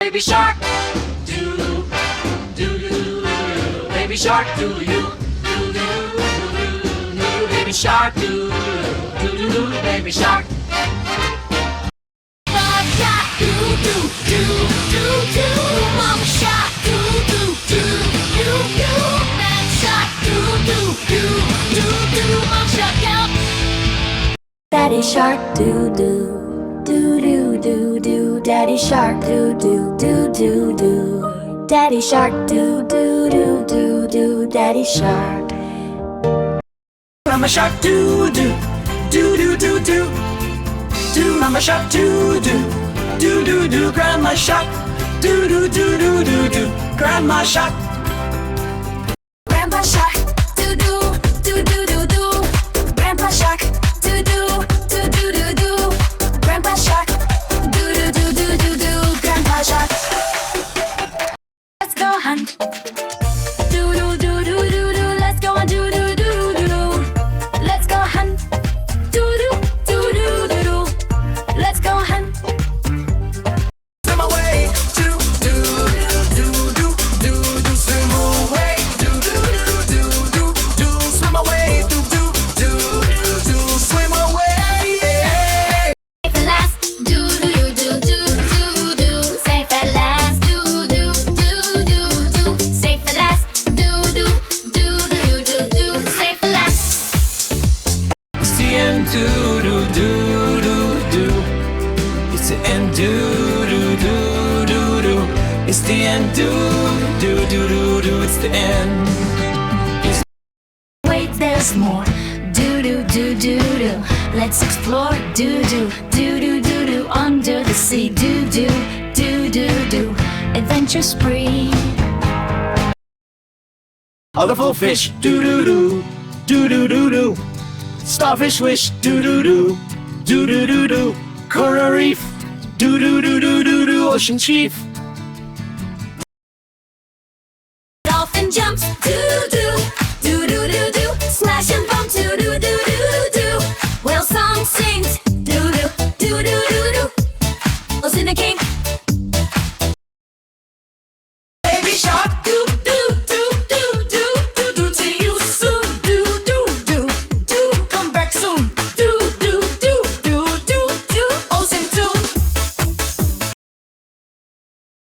Baby shark, doo doo doo doo. Baby shark, doo doo doo doo. Baby shark, doo doo doo doo. Baby shark. Mama shark, doo doo doo doo doo. Mama shark, doo doo doo doo doo. Man shark, doo doo doo doo doo. Mama shark, help. Daddy shark, doo doo. Do do do do, Daddy shark, do do do do do. Daddy shark, do do do do do, Daddy shark. Mama shark, doo doo doo doo doo doo. Do Mama shark, doo doo doo doo doo. Grandma shark, doo doo doo doo doo doo. Grandma shark. Grandpa shark, do do do do do do. Grandpa shark, do do do do do do. Grandpa shark, do do do do do do. Grandpa shark. Let's go hunt. Do do do do do do. Let's go and do do do do do. Let's go hunt. Do do do do do do. Let's go hunt. Swim away, do do do do do do. Swim away, do do do do do. Swim away, do do do do. Swim away. Safe at last. Do do do do do do. Safe at last. Do do do do do. Safe at last. Do do do do do do. Safe at last. It's the end, do do do do do. It's the end, do do do do do. It's the end, do do do do do. It's the end. Wait, there's more. Do do do do do. Let's explore. Do do do do do do. Under the sea. Do do do do do. Adventure spree. Colorful fish, do do do do do do do. Starfish wish, do do do do do do do. Coral reef, do do do do do do. Ocean chief. Dolphin jumps. Do do do do do do. Splash and bump. Do do do do do. Whale song sings. Do do do do do do. Whales in the king. Baby shark,